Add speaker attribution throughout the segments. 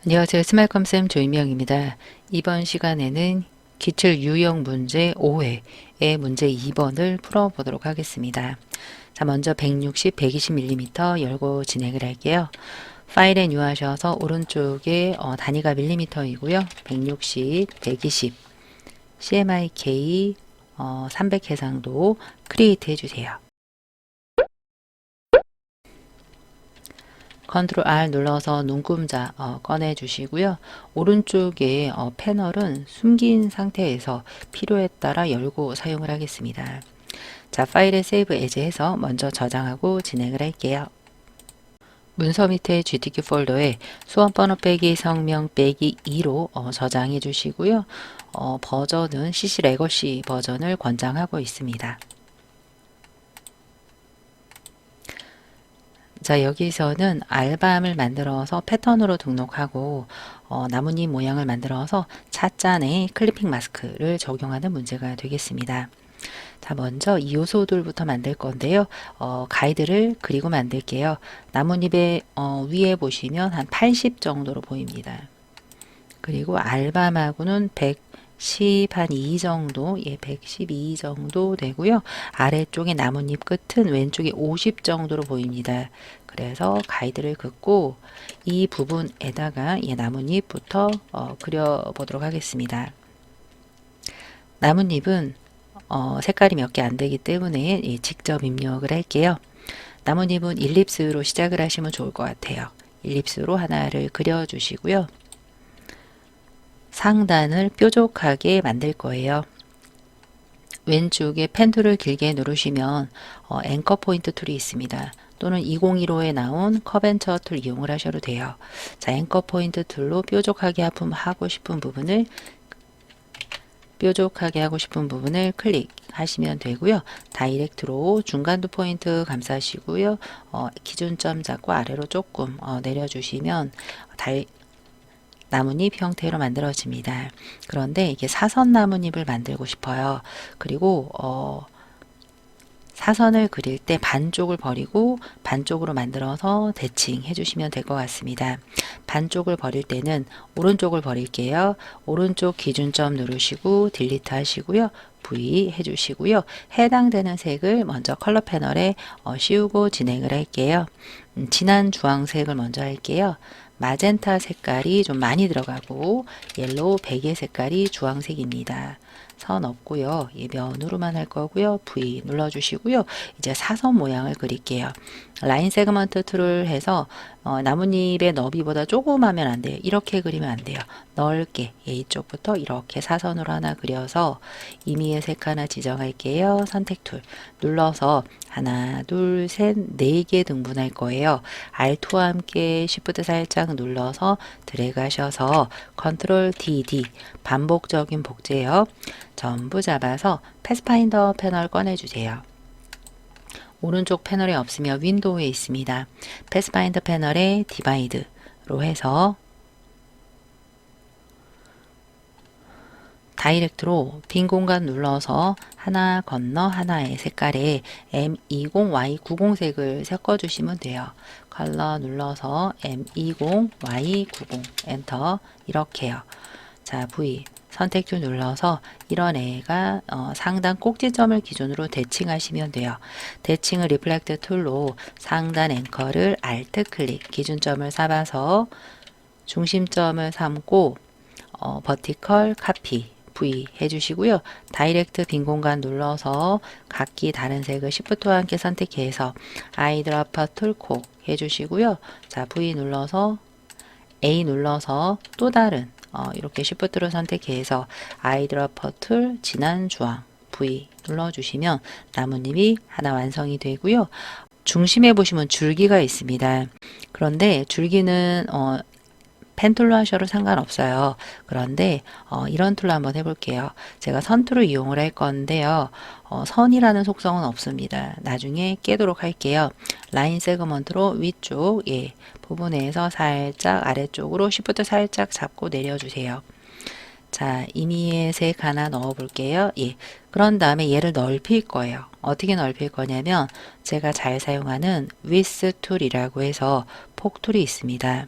Speaker 1: 안녕하세요. 스말컴쌤 조인명입니다. 이번 시간에는 기출 유형 문제 5회의 문제 2번을 풀어보도록 하겠습니다. 자, 먼저 160, 120mm 열고 진행을 할게요. 파일에 뉴하셔서 오른쪽에 단위가 밀리미터이고요. 160, 120, CMYK 300 해상도 크리에이트 해주세요. 컨트롤 R 눌러서 눈금자 꺼내 주시고요. 오른쪽에 패널은 숨긴 상태에서 필요에 따라 열고 사용을 하겠습니다. 자, 파일에 세이브 에즈 해서 먼저 저장하고 진행을 할게요. 문서 밑에 GTK 폴더에 수험 번호 빼기 성명 빼기 2로 저장해 주시고요. 버전은 CC 레거시 버전을 권장하고 있습니다. 자, 여기서는 알밤을 만들어서 패턴으로 등록하고 나뭇잎 모양을 만들어서 찻잔에 클리핑 마스크를 적용하는 문제가 되겠습니다. 자, 먼저 이 요소들부터 만들 건데요. 가이드를 그리고 만들게요. 나뭇잎의 위에 보시면 한 80 정도로 보입니다. 그리고 알밤하고는 110 한 2 정도, 112 정도 되고요. 아래쪽에 나뭇잎 끝은 왼쪽에 50 정도로 보입니다. 그래서 가이드를 긋고 이 부분에다가 나뭇잎부터 그려보도록 하겠습니다. 나뭇잎은 색깔이 몇 개 안 되기 때문에 직접 입력을 할게요. 나뭇잎은 일립스로 시작을 하시면 좋을 것 같아요. 일립스로 하나를 그려주시고요. 상단을 뾰족하게 만들 거예요. 왼쪽에 펜 툴을 길게 누르시면 앵커 포인트 툴이 있습니다. 또는 2015에 나온 커벤처 툴 이용을 하셔도 돼요. 자, 앵커 포인트 툴로 뾰족하게 하고 싶은 부분을 클릭하시면 되고요. 다이렉트로 중간도 포인트 감싸시고요. 기준점 잡고 아래로 조금 내려주시면 나뭇잎 형태로 만들어집니다. 그런데 이게 사선 나뭇잎을 만들고 싶어요. 그리고 사선을 그릴 때 반쪽을 버리고 반쪽으로 만들어서 대칭해 주시면 될 것 같습니다. 반쪽을 버릴 때는 오른쪽을 버릴게요. 오른쪽 기준점 누르시고 딜리트 하시고요. V 해주시고요. 해당되는 색을 먼저 컬러 패널에 씌우고 진행을 할게요. 진한 주황색을 먼저 할게요. 마젠타 색깔이 좀 많이 들어가고 옐로우 베개 색깔이 주황색입니다. 선 없고요. 면으로만 할 거고요. V 눌러주시고요. 이제 사선 모양을 그릴게요. 라인 세그먼트 툴을 해서 나뭇잎의 너비보다 조금하면 안 돼요. 이렇게 그리면 안 돼요. 넓게 이쪽부터 이렇게 사선으로 하나 그려서 임의의 색 하나 지정할게요. 선택 툴 눌러서 하나, 둘, 셋, 4개 등분할 거예요. Alt와 함께 Shift 살짝 눌러서 드래그 하셔서 컨트롤 DD 반복적인 복제요. 전부 잡아서 패스파인더 패널 꺼내주세요. 오른쪽 패널에 없으면 윈도우에 있습니다. 패스파인더 패널에 디바이드로 해서 다이렉트로 빈 공간 눌러서 하나 건너 하나의 색깔에 M20Y90색을 섞어주시면 돼요. 컬러 눌러서 M20Y90 엔터 이렇게요. 자, V 선택 툴 눌러서 이런 애가 상단 꼭지점을 기준으로 대칭하시면 돼요. 대칭을 리플렉트 툴로 상단 앵커를 Alt 클릭 기준점을 잡아서 중심점을 삼고 버티컬 카피 V 해주시고요. 다이렉트 빈 공간 눌러서 각기 다른 색을 Shift와 함께 선택해서 아이드라퍼 툴콕 해주시고요. 자, V 눌러서 A 눌러서 또 다른 이렇게 Shift로 선택해서 아이드라퍼 툴 진한 주황 V 눌러주시면 나뭇잎이 하나 완성이 되고요. 중심에 보시면 줄기가 있습니다. 그런데 줄기는 펜 툴로 하셔도 상관없어요. 그런데 이런 툴로 한번 해볼게요. 제가 선 툴을 이용을 할 건데요. 선이라는 속성은 없습니다. 나중에 깨도록 할게요. 라인 세그먼트로 위쪽 부분에서 살짝 아래쪽으로 Shift 살짝 잡고 내려주세요. 자, 임의의 색 하나 넣어 볼게요. 그런 다음에 얘를 넓힐 거예요. 어떻게 넓힐 거냐면 제가 잘 사용하는 위스 툴이라고 해서 폭 툴이 있습니다.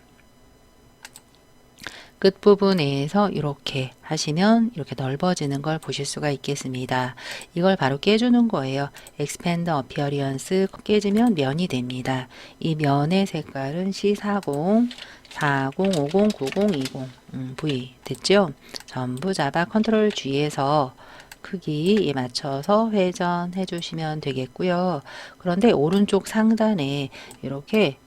Speaker 1: 끝부분에서 이렇게 하시면 이렇게 넓어지는 걸 보실 수가 있겠습니다. 이걸 바로 깨주는 거예요. Expand Appearance 깨지면 면이 됩니다. 이 면의 색깔은 C40, 40, 50, 90, 20 V 됐죠? 전부 잡아 컨트롤 G에서 크기에 맞춰서 회전해 주시면 되겠고요. 그런데 오른쪽 상단에 이렇게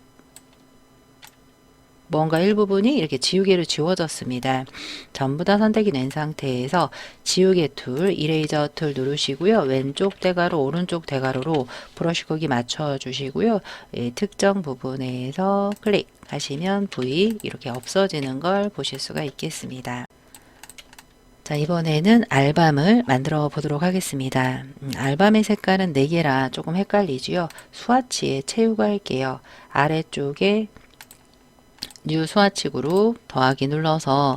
Speaker 1: 뭔가 일부분이 이렇게 지우개로 지워졌습니다. 전부 다 선택이 된 상태에서 지우개 툴, 이레이저 툴 누르시고요. 왼쪽 대가로, 오른쪽 대가로로 브러쉬 크기 맞춰 주시고요. 예, 특정 부분에서 클릭하시면 V 이렇게 없어지는 걸 보실 수가 있겠습니다. 자, 이번에는 알밤을 만들어 보도록 하겠습니다. 알밤의 색깔은 4개라 조금 헷갈리지요. 스와치에 채우고 할게요. 아래쪽에 뉴 스와치 그룹 더하기 눌러서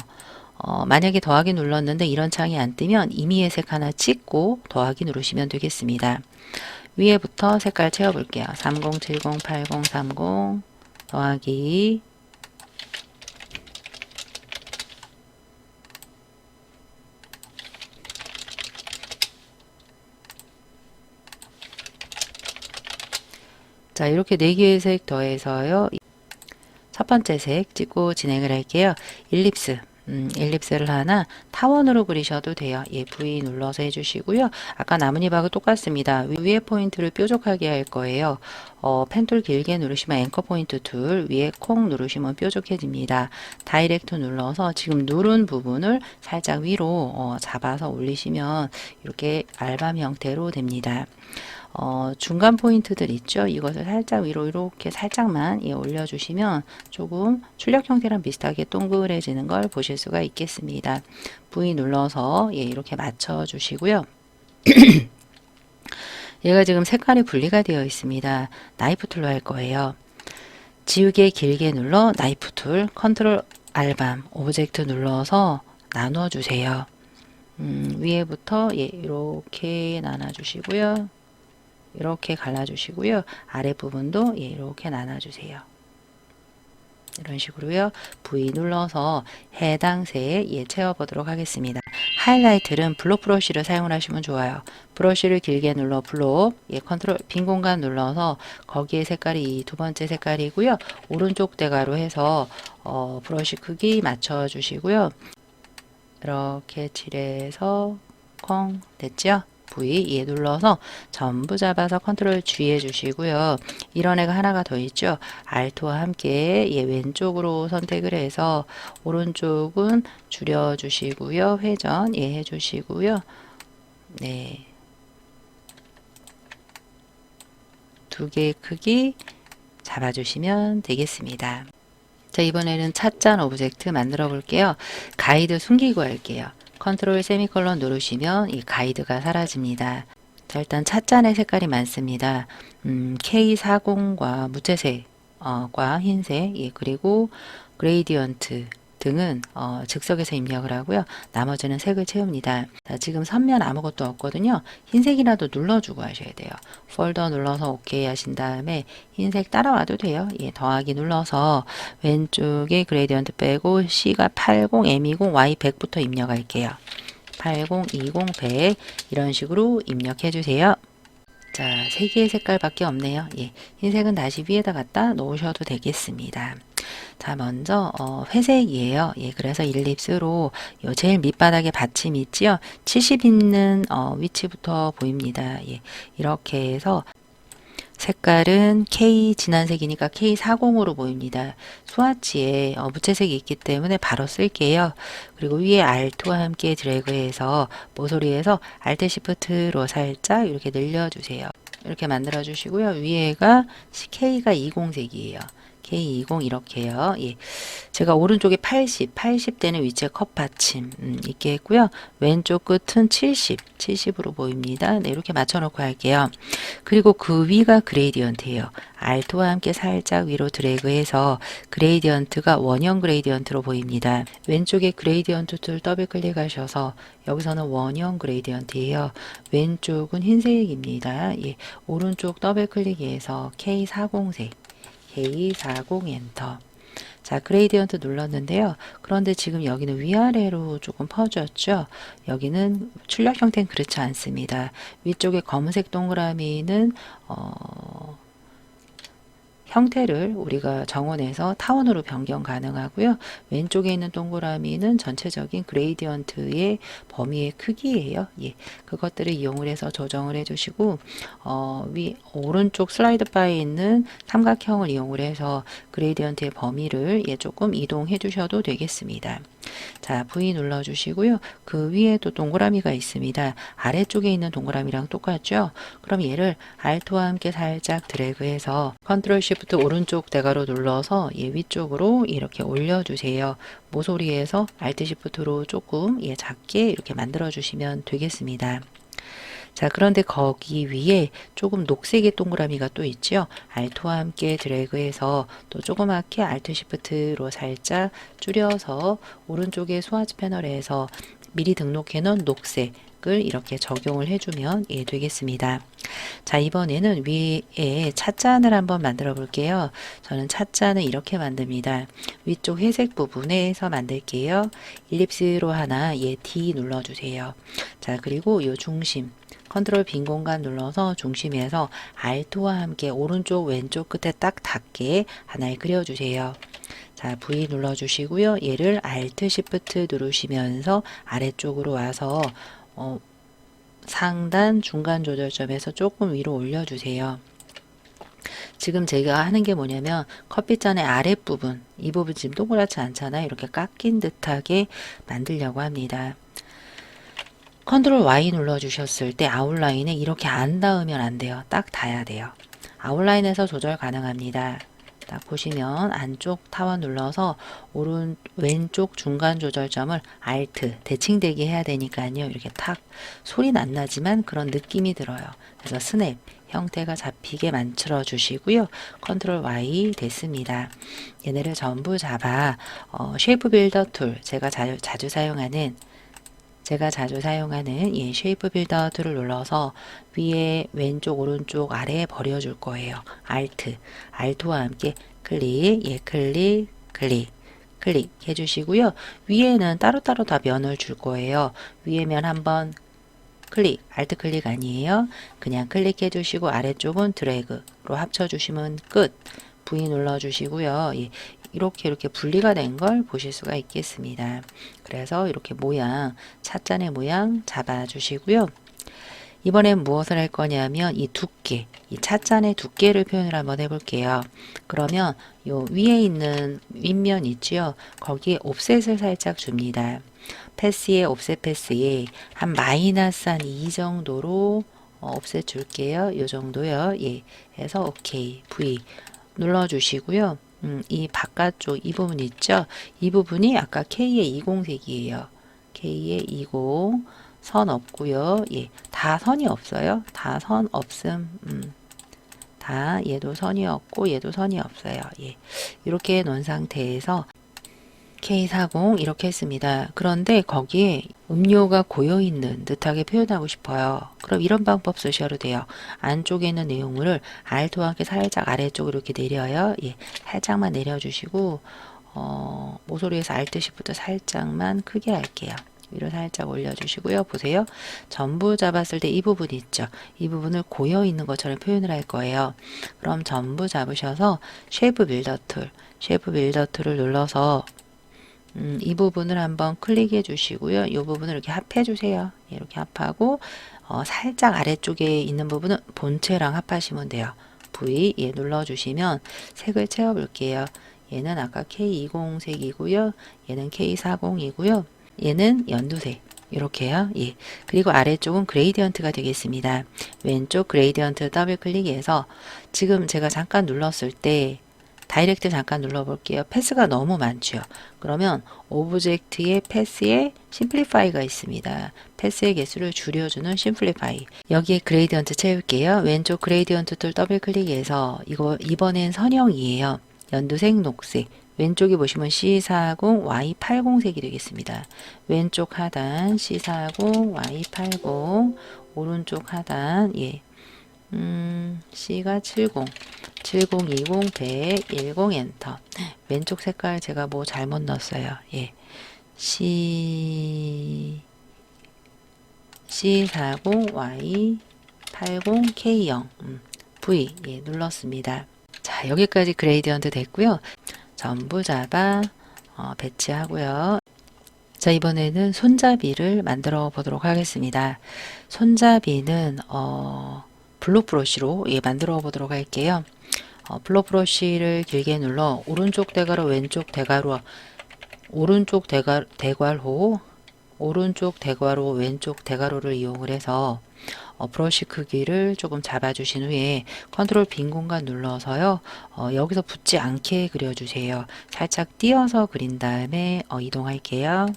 Speaker 1: 만약에 더하기 눌렀는데 이런 창이 안 뜨면 임의의 색 하나 찍고 더하기 누르시면 되겠습니다. 위에부터 색깔 채워볼게요. 30, 70, 80, 30 더하기 자, 이렇게 4개의 색 더해서요. 첫 번째 색 찍고 진행을 할게요. 일립스. 일립스를 하나 타원으로 그리셔도 돼요. 예, V 눌러서 해주시고요. 아까 나뭇잎하고 똑같습니다. 위에 포인트를 뾰족하게 할 거예요. 펜툴 길게 누르시면 앵커 포인트 툴, 위에 콩 누르시면 뾰족해집니다. 다이렉트 눌러서 지금 누른 부분을 살짝 위로 잡아서 올리시면 이렇게 알밤 형태로 됩니다. 중간 포인트들 있죠. 이것을 살짝 위로 이렇게 살짝만 올려주시면 조금 출력 형태랑 비슷하게 동그래지는 걸 보실 수가 있겠습니다. V 눌러서 이렇게 맞춰 주시고요. 얘가 지금 색깔이 분리가 되어 있습니다. 나이프 툴로 할 거예요. 지우개 길게 눌러 나이프 툴, 컨트롤 알밤, 오브젝트 눌러서 나눠 주세요. 위에부터 이렇게 나눠 주시고요. 이렇게 갈라주시고요. 아랫부분도 이렇게 나눠주세요. 이런 식으로요. V 눌러서 해당 새에 채워보도록 하겠습니다. 하이라이트는 블록 브러쉬를 사용을 하시면 좋아요. 브러쉬를 길게 눌러 블록, 컨트롤 빈 공간 눌러서 거기에 색깔이 이 두 번째 색깔이고요. 오른쪽 대가로 해서 브러쉬 크기 맞춰 주시고요. 이렇게 칠해서 콩 됐죠? V 눌러서 전부 잡아서 컨트롤 G 해주시고요. 이런 애가 하나가 더 있죠. Alt와 함께 왼쪽으로 선택을 해서 오른쪽은 줄여주시고요. 회전 해주시고요. 네, 2개의 크기 잡아주시면 되겠습니다. 자, 이번에는 찻잔 오브젝트 만들어 볼게요. 가이드 숨기고 할게요. 컨트롤 세미콜론 누르시면 이 가이드가 사라집니다. 자, 일단 찻잔의 색깔이 많습니다. K40과 무채색과 흰색, 그리고 그레이디언트 등은 즉석에서 입력을 하고요. 나머지는 색을 채웁니다. 자, 지금 선면 아무것도 없거든요. 흰색이라도 눌러주고 하셔야 돼요. 폴더 눌러서 OK 하신 다음에 흰색 따라와도 돼요. 더하기 눌러서 왼쪽에 그레이디언트 빼고 C가 80, M20, Y100부터 입력할게요. 80, 20, 100 이런 식으로 입력해 주세요. 자, 3개의 색깔밖에 없네요. 흰색은 다시 위에다 갖다 놓으셔도 되겠습니다. 자, 먼저 회색이에요. 그래서 일립스로 요 제일 밑바닥에 받침 있지요. 70 있는 위치부터 보입니다. 이렇게 해서 색깔은 K 진한색이니까 K40으로 보입니다. 스와치에 무채색이 있기 때문에 바로 쓸게요. 그리고 위에 Alt와 함께 드래그해서 모서리에서 Alt Shift로 살짝 이렇게 늘려주세요. 이렇게 만들어 주시고요. 위에가 K가 20색이에요. K20 이렇게요. 제가 오른쪽에 80 되는 위치에 컵 받침 있게 했고요. 왼쪽 끝은 70으로 보입니다. 네, 이렇게 맞춰놓고 할게요. 그리고 그 위가 그레이디언트예요. Alt와 함께 살짝 위로 드래그해서 그레이디언트가 원형 그레이디언트로 보입니다. 왼쪽에 그레이디언트 툴 더블 클릭하셔서 여기서는 원형 그레이디언트예요. 왼쪽은 흰색입니다. 오른쪽 더블 클릭해서 K40색 K40 엔터. 자, 그레이디언트 눌렀는데요. 그런데 지금 여기는 위아래로 조금 퍼졌죠. 여기는 출력 형태는 그렇지 않습니다. 위쪽에 검은색 동그라미는 형태를 우리가 정원에서 타원으로 변경 가능하고요. 왼쪽에 있는 동그라미는 전체적인 그레이디언트의 범위의 크기예요. 예, 그것들을 이용을 해서 조정을 해주시고 오른쪽 슬라이드 바에 있는 삼각형을 이용을 해서 그레이디언트의 범위를 조금 이동해 주셔도 되겠습니다. 자, V 눌러주시고요. 그 위에도 동그라미가 있습니다. 아래쪽에 있는 동그라미랑 똑같죠? 그럼 얘를 Alt와 함께 살짝 드래그해서 컨트롤 Shift 오른쪽 대괄호 눌러서 얘 위쪽으로 이렇게 올려주세요. 모서리에서 Alt Shift로 조금 작게 이렇게 만들어 주시면 되겠습니다. 자, 그런데 거기 위에 조금 녹색의 동그라미가 또 있죠. Alt와 함께 드래그해서 또 조그맣게 Alt Shift로 살짝 줄여서 오른쪽에 스와치 패널에서 미리 등록해 놓은 녹색을 이렇게 적용을 해주면 되겠습니다. 자, 이번에는 위에 찻잔을 한번 만들어 볼게요. 저는 찻잔을 이렇게 만듭니다. 위쪽 회색 부분에서 만들게요. 일립스로 하나 D 눌러주세요. 자, 그리고 이 중심 컨트롤 빈 공간 눌러서 중심에서 Alt와 함께 오른쪽 왼쪽 끝에 딱 닿게 하나를 그려주세요. 자, V 눌러주시고요. 얘를 Alt Shift 누르시면서 아래쪽으로 와서 상단 중간 조절점에서 조금 위로 올려주세요. 지금 제가 하는 게 뭐냐면 커피잔의 아랫부분, 이 부분 지금 동그랗지 않잖아요. 이렇게 깎인 듯하게 만들려고 합니다. 컨트롤 Y 눌러주셨을 때 아웃라인에 이렇게 안 닿으면 안 돼요. 딱 닿아야 돼요. 아웃라인에서 조절 가능합니다. 딱 보시면 안쪽 타원 눌러서 왼쪽 중간 조절점을 Alt 대칭되게 해야 되니까요. 이렇게 탁 소리는 안 나지만 그런 느낌이 들어요. 그래서 스냅 형태가 잡히게 만들어 주시고요. 컨트롤 Y 됐습니다. 얘네를 전부 잡아 쉐이프 빌더 툴 제가 자주 사용하는 쉐이프 빌더 툴을 눌러서 위에 왼쪽 오른쪽 아래에 버려줄 거예요. Alt와 함께 클릭, 클릭 해주시고요. 위에는 따로따로 다 면을 줄 거예요. 위에 면 한번 클릭, Alt 클릭 아니에요. 그냥 클릭해 주시고 아래쪽은 드래그로 합쳐 주시면 끝. V 눌러 주시고요. 이렇게 분리가 된 걸 보실 수가 있겠습니다. 그래서 이렇게 찻잔의 모양 잡아 주시고요. 이번엔 무엇을 할 거냐면 이 찻잔의 두께를 표현을 한번 해볼게요. 그러면 요 위에 있는 윗면 있지요? 거기에 옵셋을 살짝 줍니다. 패스에 옵셋 패스에 한 마이너스 한 2 정도로 옵셋 줄게요. 요 정도요. 해서 오케이 V 눌러주시고요. 이 바깥쪽 이 부분 있죠? 이 부분이 아까 K의 20색이에요. K의 20 선 없고요. 다 선이 없어요. 다 선 없음. 다 얘도 선이 없고 얘도 선이 없어요. 이렇게 놓은 상태에서 K40 이렇게 했습니다. 그런데 거기에 음료가 고여있는 듯하게 표현하고 싶어요. 그럼 이런 방법 쓰셔도 돼요. 안쪽에 있는 내용물을 Alt와 함께 살짝 아래쪽으로 이렇게 내려요. 살짝만 내려주시고 모서리에서 Alt Shift 살짝만 크게 할게요. 위로 살짝 올려주시고요. 보세요. 전부 잡았을 때 이 부분 있죠. 이 부분을 고여있는 것처럼 표현을 할 거예요. 그럼 전부 잡으셔서 쉐이프 빌더 툴을 눌러서 이 부분을 한번 클릭해 주시고요. 이 부분을 이렇게 합해 주세요. 이렇게 합하고 살짝 아래쪽에 있는 부분은 본체랑 합하시면 돼요. V 눌러 주시면 색을 채워 볼게요. 얘는 아까 K20 색이고요. 얘는 K40이고요. 얘는 연두색. 이렇게요. 그리고 아래쪽은 그레이디언트가 되겠습니다. 왼쪽 그레이디언트 더블 클릭해서 지금 제가 잠깐 눌렀을 때 다이렉트 잠깐 눌러볼게요. 패스가 너무 많죠. 그러면 오브젝트의 패스에 심플리파이가 있습니다. 패스의 개수를 줄여주는 심플리파이. 여기에 그레이디언트 채울게요. 왼쪽 그레이디언트 툴 더블 클릭해서 이번엔 선형이에요. 연두색, 녹색. 왼쪽에 보시면 C40, Y80색이 되겠습니다. 왼쪽 하단 C40, Y80, 오른쪽 하단 C가 70, 7020, 100, 10 엔터. 왼쪽 색깔 제가 뭐 잘못 넣었어요. 예. C40, Y, 80, K0, V. 예, 눌렀습니다. 자, 여기까지 그레이디언트 됐고요. 전부 잡아 배치하고요. 자, 이번에는 손잡이를 만들어 보도록 하겠습니다. 손잡이는 블록 브러쉬로 만들어 보도록 할게요. 블록 브러쉬를 길게 눌러 오른쪽 대괄호 왼쪽 대괄호 오른쪽 대괄호 오른쪽 대괄호 왼쪽 대괄호를 이용을 해서 브러쉬 크기를 조금 잡아주신 후에 컨트롤 빈 공간 눌러서요. 여기서 붙지 않게 그려주세요. 살짝 띄어서 그린 다음에 이동할게요.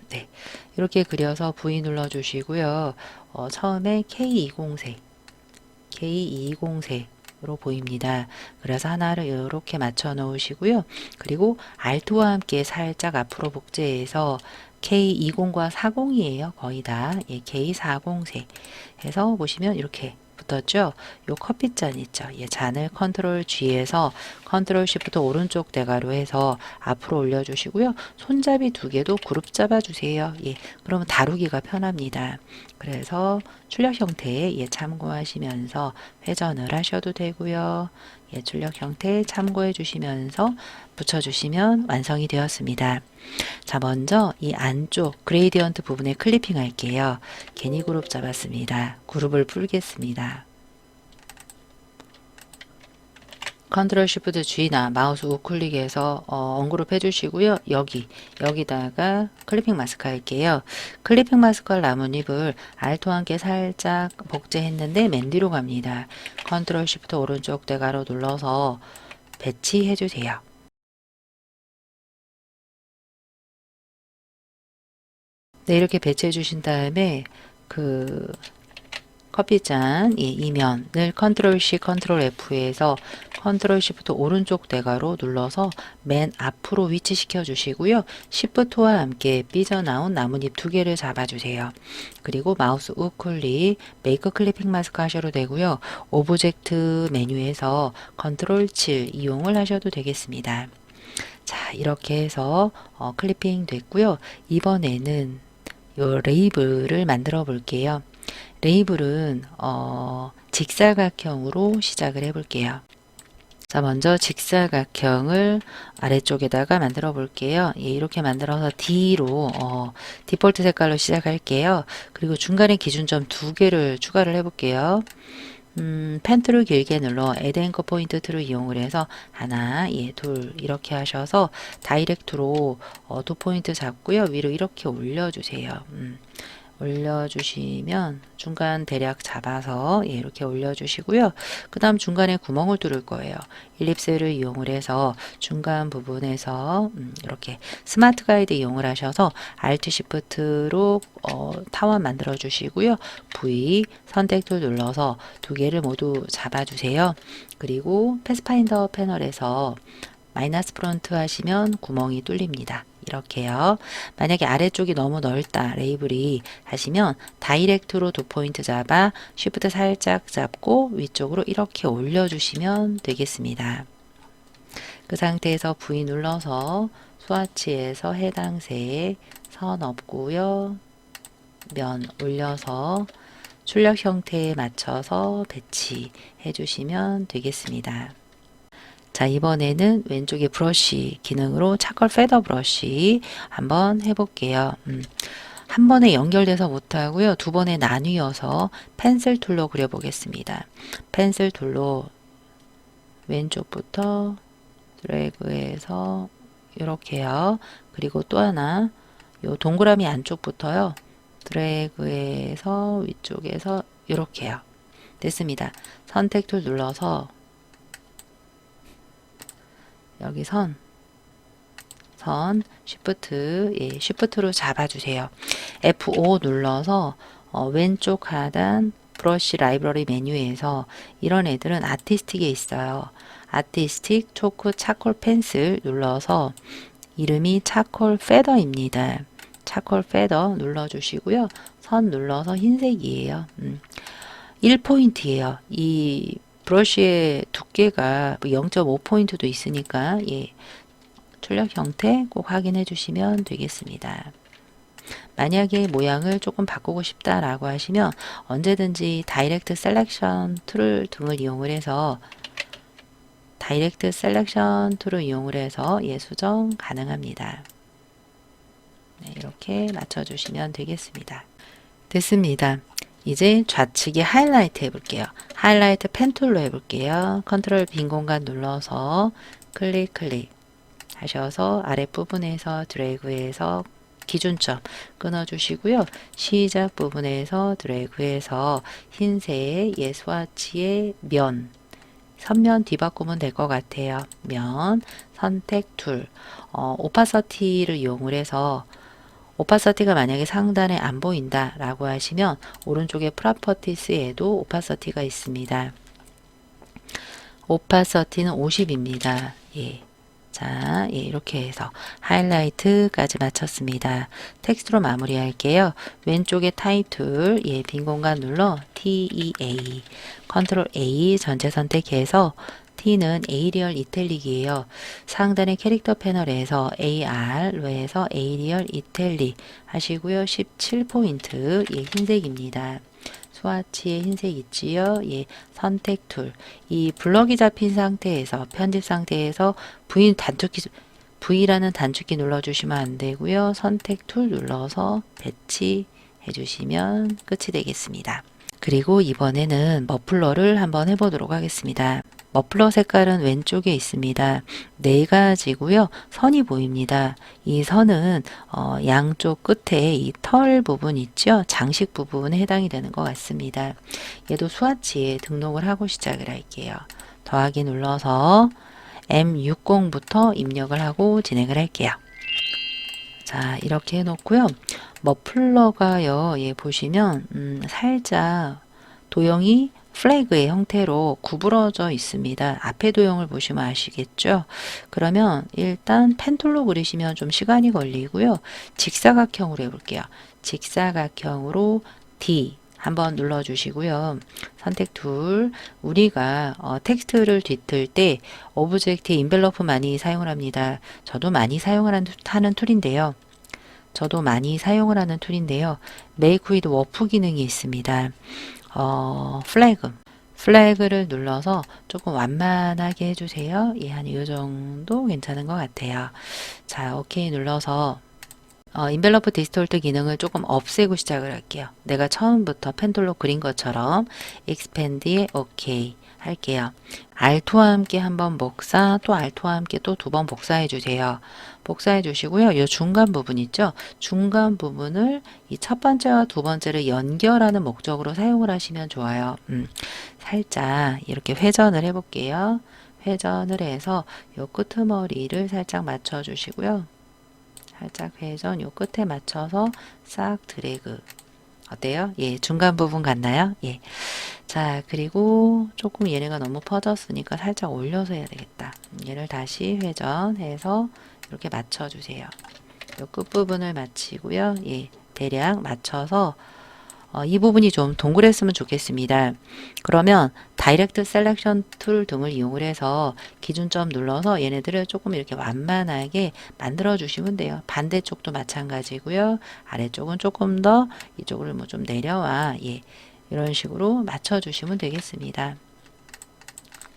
Speaker 1: 네, 이렇게 그려서 V 눌러주시고요. 처음에 K20색, K20색으로 보입니다. 그래서 하나를 이렇게 맞춰 놓으시고요. 그리고 Alt와 함께 살짝 앞으로 복제해서 K20과 40이에요. 거의 다. 예, K40색 해서 보시면 이렇게 붙었죠. 요 커피잔 있죠. 예, 잔을 컨트롤 G에서 컨트롤 Shift 오른쪽 대괄호 해서 앞으로 올려주시고요. 손잡이 두 개도 그룹 잡아주세요. 예, 그러면 다루기가 편합니다. 그래서 출력 형태에 참고하시면서 회전을 하셔도 되고요. 예, 출력 형태 참고해 주시면서 붙여주시면 완성이 되었습니다. 자, 먼저 이 안쪽 그레이디언트 부분에 클리핑 할게요. 괜히 그룹 잡았습니다. 그룹을 풀겠습니다. 컨트롤 쉬프트 G나 마우스 우클릭해서 언그룹 해주시고요. 여기다가 클리핑 마스크 할게요. 클리핑 마스크와 나뭇잎을 Alt와 함께 살짝 복제했는데 맨 뒤로 갑니다. 컨트롤 쉬프트 오른쪽 대괄호 눌러서 배치해주세요. 네, 이렇게 배치해 주신 다음에 그 커피잔 이면을 컨트롤 C, 컨트롤 F에서 컨트롤 Shift 오른쪽 대괄호 눌러서 맨 앞으로 위치시켜 주시고요. Shift와 함께 삐져나온 나뭇잎 두 개를 잡아주세요. 그리고 마우스 우클릭, 메이크 클리핑 마스크 하셔도 되고요. 오브젝트 메뉴에서 컨트롤 7 이용을 하셔도 되겠습니다. 자, 이렇게 해서 클리핑 됐고요. 이번에는 요 레이블을 만들어 볼게요. 레이블은 직사각형으로 시작을 해 볼게요. 자, 먼저 직사각형을 아래쪽에다가 만들어 볼게요. 예, 이렇게 만들어서 D로 디폴트 색깔로 시작할게요. 그리고 중간에 기준점 두 개를 추가를 해 볼게요. 펜 툴을 길게 눌러 Add Anchor Point 툴을 이용을 해서 하나, 둘 이렇게 하셔서 다이렉트로 두 포인트 잡고요. 위로 이렇게 올려주세요. 올려주시면 중간 대략 잡아서 이렇게 올려주시고요. 그 다음 중간에 구멍을 뚫을 거예요. 일립스를 이용을 해서 중간 부분에서 이렇게 스마트 가이드 이용을 하셔서 Alt Shift로 타원 만들어 주시고요. V 선택 툴 눌러서 두 개를 모두 잡아주세요. 그리고 패스파인더 패널에서 마이너스 프론트 하시면 구멍이 뚫립니다. 이렇게요. 만약에 아래쪽이 너무 넓다 레이블이 하시면 다이렉트로 두 포인트 잡아 쉬프트 살짝 잡고 위쪽으로 이렇게 올려주시면 되겠습니다. 그 상태에서 V 눌러서 스와치에서 해당 새에 선 없고요. 면 올려서 출력 형태에 맞춰서 배치해 주시면 되겠습니다. 자, 이번에는 왼쪽에 브러쉬 기능으로 차컬 페더 브러쉬 한번 해볼게요. 한 번에 연결돼서 못하고요. 두 번에 나뉘어서 펜슬 툴로 그려보겠습니다. 펜슬 툴로 왼쪽부터 드래그해서 이렇게요. 그리고 또 하나 요 동그라미 안쪽부터요. 드래그해서 위쪽에서 이렇게요. 됐습니다. 선택 툴 눌러서 여기 선, 쉬프트로 잡아주세요. F5 눌러서 왼쪽 하단 브러쉬 라이브러리 메뉴에서 이런 애들은 아티스틱에 있어요. 아티스틱 초크 차콜 펜슬 눌러서 이름이 차콜 페더입니다. 차콜 페더 눌러주시고요. 선 눌러서 흰색이에요. 1포인트예요. 이 브러쉬의 두께가 0.5포인트도 있으니까 예, 출력 형태 꼭 확인해 주시면 되겠습니다. 만약에 모양을 조금 바꾸고 싶다라고 하시면 언제든지 다이렉트 셀렉션 툴을 등을 이용을 해서 예, 수정 가능합니다. 네, 이렇게 맞춰주시면 되겠습니다. 됐습니다. 이제 좌측에 하이라이트 해볼게요. 하이라이트 펜 툴로 해볼게요. 컨트롤 빈 공간 눌러서 클릭 하셔서 아랫부분에서 드래그해서 기준점 끊어주시고요. 시작 부분에서 드래그해서 흰색 스와치의 면 선면 뒤바꾸면 될 것 같아요. 면 선택 툴 오파서티를 이용을 해서 오파서티가 만약에 상단에 안 보인다 라고 하시면 오른쪽에 프로퍼티스에도 오파서티가 있습니다. 오파서티는 50입니다. 예. 자, 예, 이렇게 해서 하이라이트까지 마쳤습니다. 텍스트로 마무리할게요. 왼쪽에 타입툴, 예, 빈 공간 눌러 TEA, 컨트롤 A 전체 선택해서 T는 에이리얼 이탈릭이에요. 상단의 캐릭터 패널에서 AR로 해서 에이리얼 이탈릭 하시고요. 17포인트, 예, 흰색입니다. 스와치의 흰색 있지요. 예, 선택 툴. 이 블럭이 잡힌 상태에서 편집 상태에서 V라는 단축키 눌러주시면 안 되고요. 선택 툴 눌러서 배치해 주시면 끝이 되겠습니다. 그리고 이번에는 머플러를 한번 해보도록 하겠습니다. 머플러 색깔은 왼쪽에 있습니다. 네 가지고요. 선이 보입니다. 이 선은 양쪽 끝에 이 털 부분 있죠? 장식 부분에 해당이 되는 것 같습니다. 얘도 스와치에 등록을 하고 시작을 할게요. 더하기 눌러서 M60부터 입력을 하고 진행을 할게요. 자, 이렇게 해놓고요. 머플러가요, 예, 보시면 살짝 도형이 플래그의 형태로 구부러져 있습니다. 앞에 도형을 보시면 아시겠죠? 그러면 일단 펜툴로 그리시면 좀 시간이 걸리고요. 직사각형으로 해볼게요. 직사각형으로 D 한번 눌러주시고요. 선택 툴, 우리가 텍스트를 뒤틀 때 오브젝트의 인벨로프 많이 사용을 합니다. 저도 많이 사용을 하는 툴인데요. Make with 워프 기능이 있습니다. 플래그를 눌러서 조금 완만하게 해주세요. 예, 한 이 정도 괜찮은 것 같아요. 자, 오케이 눌러서 인벨로프 디스톨트 기능을 조금 없애고 시작을 할게요. 내가 처음부터 펜툴로 그린 것처럼 expand에 오케이 할게요. 알토와 함께 한번 복사, 또 알토와 함께 또 두 번 복사해 주세요. 복사해 주시고요. 이 중간 부분 있죠? 중간 부분을 이 첫 번째와 두 번째를 연결하는 목적으로 사용을 하시면 좋아요. 살짝 이렇게 회전을 해 볼게요. 회전을 해서 이 끄트머리를 살짝 맞춰 주시고요. 살짝 회전 요 끝에 맞춰서 싹 드래그. 어때요? 예, 중간 부분 같나요? 예. 자, 그리고 조금 얘네가 너무 퍼졌으니까 살짝 올려서 해야 되겠다. 얘를 다시 회전해서 이렇게 맞춰주세요. 요 끝부분을 맞추고요. 예, 대략 맞춰서 이 부분이 좀 동그랬으면 좋겠습니다. 그러면 다이렉트 셀렉션 툴 등을 이용을 해서 기준점 눌러서 얘네들을 조금 이렇게 완만하게 만들어 주시면 돼요. 반대쪽도 마찬가지고요. 아래쪽은 조금 더 이쪽을 뭐 좀 내려와 예, 이런 식으로 맞춰 주시면 되겠습니다.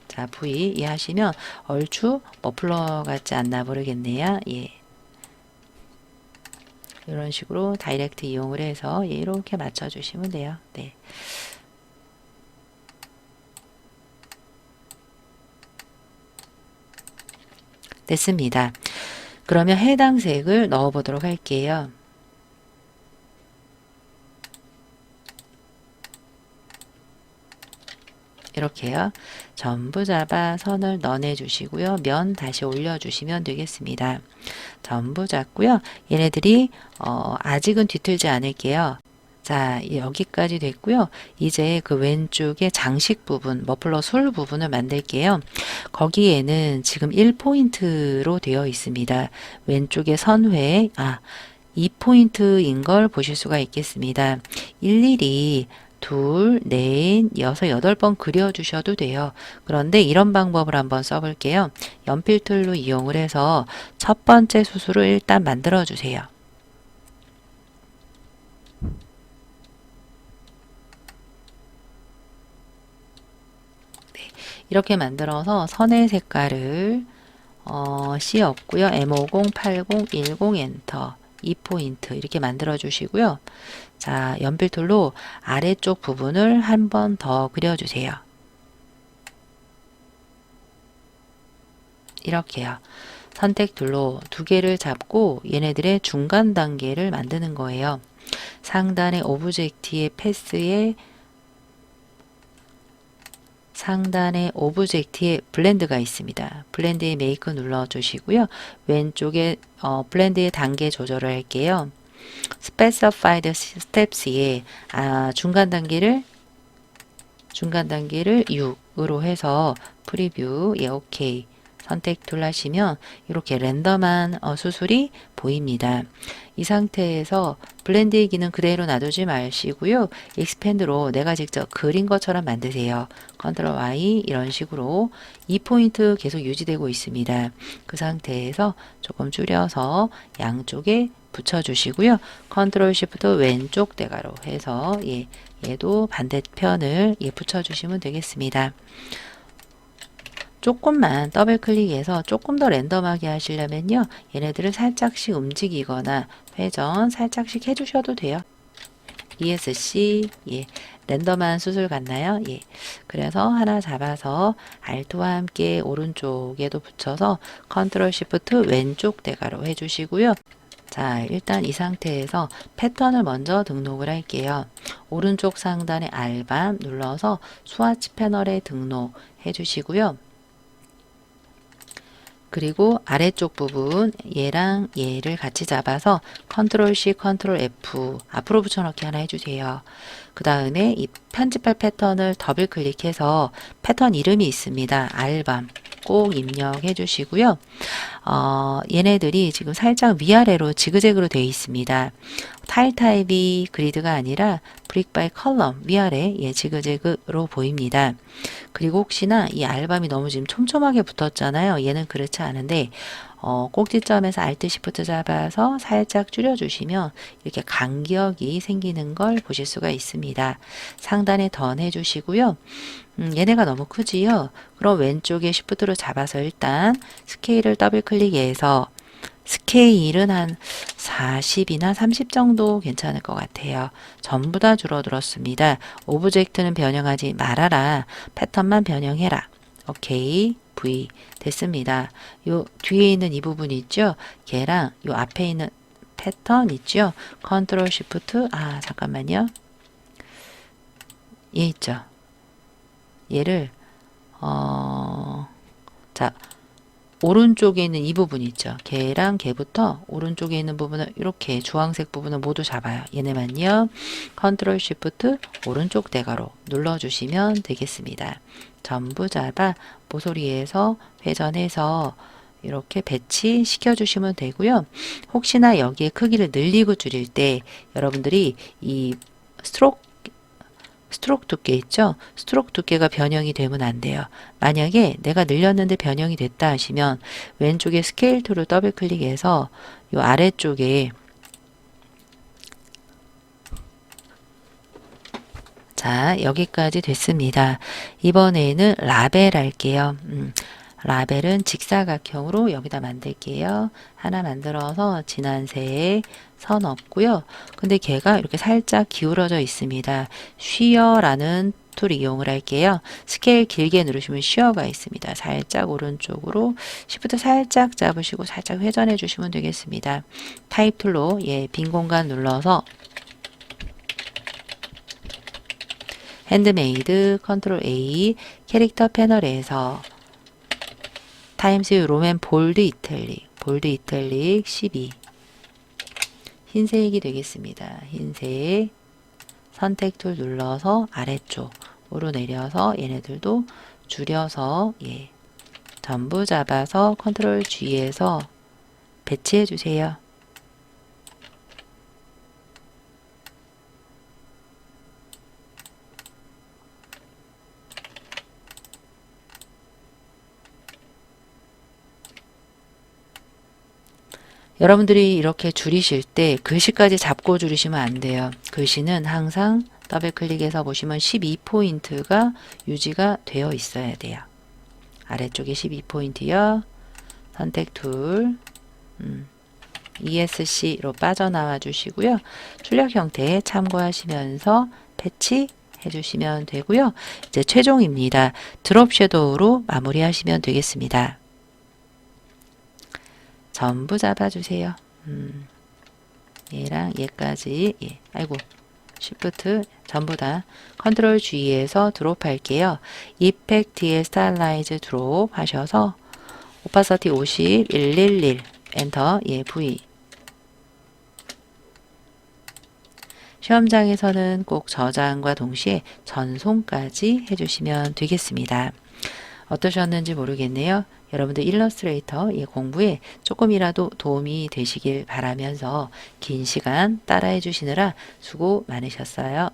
Speaker 1: 자, V 이해하시면 얼추 머플러 같지 않나 모르겠네요. 예. 이런 식으로 다이렉트 이용을 해서 이렇게 맞춰주시면 돼요. 네. 됐습니다. 그러면 해당 색을 넣어 보도록 할게요. 이렇게요. 전부 잡아 선을 넣어내 주시고요. 면 다시 올려주시면 되겠습니다. 전부 잡고요. 얘네들이 아직은 뒤틀지 않을게요. 자, 여기까지 됐고요. 이제 그 왼쪽에 장식 부분, 머플러 솔 부분을 만들게요. 거기에는 지금 1포인트로 되어 있습니다. 왼쪽에 선회, 2포인트인 걸 보실 수가 있겠습니다. 일일이 둘, 넷, 여섯, 여덟 번 그려주셔도 돼요. 그런데 이런 방법을 한번 써볼게요. 연필 툴로 이용을 해서 첫 번째 수술을 일단 만들어 주세요. 이렇게 만들어서 선의 색깔을 C였고요. M50, 80, 10 엔터 2포인트 이렇게 만들어 주시고요. 자, 연필툴로 아래쪽 부분을 한 번 더 그려주세요. 이렇게요. 선택툴로 두 개를 잡고 얘네들의 중간 단계를 만드는 거예요. 상단의 오브젝트의 패스에 상단에 오브젝트에 블렌드가 있습니다. 블렌드에 메이크 눌러주시고요. 왼쪽에 블렌드의 단계 조절을 할게요. Specified Steps에 중간 단계를 6으로 해서 프리뷰 오케이 선택 툴 하시면 이렇게 랜덤한 수술이 보입니다. 이 상태에서 블렌드의 기능 그대로 놔두지 마시고요. 익스펜드로 내가 직접 그린 것처럼 만드세요. 컨트롤 Y 이런 식으로 2포인트 계속 유지되고 있습니다. 그 상태에서 조금 줄여서 양쪽에 붙여주시고요. 컨트롤 시프트 왼쪽 대가로 해서 얘도 반대편을 붙여주시면 되겠습니다. 조금만 더블 클릭해서 조금 더 랜덤하게 하시려면요. 얘네들을 살짝씩 움직이거나 회전 살짝씩 해주셔도 돼요. ESC 랜덤한 수술 같나요? 그래서 하나 잡아서 Alt와 함께 오른쪽에도 붙여서 컨트롤 시프트 왼쪽 대가로 해주시고요. 자, 일단 이 상태에서 패턴을 먼저 등록을 할게요. 오른쪽 상단에 알밤 눌러서 스와치 패널에 등록해 주시고요. 그리고 아래쪽 부분 얘랑 얘를 같이 잡아서 컨트롤 C, 컨트롤 F 앞으로 붙여넣기 하나 해주세요. 그 다음에 이 편집할 패턴을 더블 클릭해서 패턴 이름이 있습니다. 알밤 꼭 입력해 주시고요. 얘네들이 지금 살짝 위아래로 지그재그로 되어 있습니다. 타일 타입이 그리드가 아니라 브릭 바이 컬럼 위아래 지그재그로 보입니다. 그리고 혹시나 이 알밤이 너무 지금 촘촘하게 붙었잖아요. 얘는 그렇지 않은데 꼭지점에서 Alt Shift 잡아서 살짝 줄여주시면 이렇게 간격이 생기는 걸 보실 수가 있습니다. 상단에 던 해주시고요. 얘네가 너무 크지요? 그럼 왼쪽에 Shift로 잡아서 일단 스케일을 더블 클릭해서 스케일은 한 40이나 30 정도 괜찮을 것 같아요. 전부 다 줄어들었습니다. 오브젝트는 변형하지 말아라. 패턴만 변형해라. 오케이. V 됐습니다. 요 뒤에 있는 이 부분 있죠? 걔랑 요 앞에 있는 패턴 있죠? 컨트롤 시프트 잠깐만요. 얘 있죠? 얘를 자 오른쪽에 있는 이 부분 있죠. 걔랑 걔부터 오른쪽에 있는 부분을 이렇게 주황색 부분을 모두 잡아요. 얘네만요. 컨트롤 시프트 오른쪽 대가로 눌러주시면 되겠습니다. 전부 잡아 모서리에서 회전해서 이렇게 배치시켜 주시면 되고요. 혹시나 여기에 크기를 늘리고 줄일 때 여러분들이 이 스트로크 두께 있죠? 스트로크 두께가 변형이 되면 안 돼요. 만약에 내가 늘렸는데 변형이 됐다 하시면 왼쪽에 스케일 툴을 더블 클릭해서 이 아래쪽에 자, 여기까지 됐습니다. 이번에는 라벨 할게요. 라벨은 직사각형으로 여기다 만들게요. 하나 만들어서 진한색 선 없고요. 근데 걔가 이렇게 살짝 기울어져 있습니다. 쉬어라는 툴 이용을 할게요. 스케일 길게 누르시면 쉬어가 있습니다. 살짝 오른쪽으로 시프트 살짝 잡으시고 살짝 회전해 주시면 되겠습니다. 타입 툴로 빈 공간 눌러서 핸드메이드 컨트롤 A 캐릭터 패널에서 타임스 로맨 볼드 이탈릭 12 흰색이 되겠습니다. 흰색 선택 툴 눌러서 아래쪽으로 내려서 얘네들도 줄여서 전부 잡아서 컨트롤 G에서 배치해 주세요. 여러분들이 이렇게 줄이실 때 글씨까지 잡고 줄이시면 안 돼요. 글씨는 항상 더블 클릭해서 보시면 12포인트가 유지가 되어 있어야 돼요. 아래쪽에 12포인트요. 선택 툴, ESC로 빠져나와 주시고요. 출력 형태 참고하시면서 패치 해주시면 되고요. 이제 최종입니다. 드롭 섀도우로 마무리하시면 되겠습니다. 전부 잡아주세요. 얘랑 얘까지, 예. 아이고, Shift 전부 다 컨트롤 G에서 드롭 할게요. 이펙트의 스타일라이즈 드롭 하셔서 오파서티 50, 111 엔터, 예, V. 시험장에서는 꼭 저장과 동시에 전송까지 해주시면 되겠습니다. 어떠셨는지 모르겠네요. 여러분들 일러스트레이터 공부에 조금이라도 도움이 되시길 바라면서 긴 시간 따라해 주시느라 수고 많으셨어요.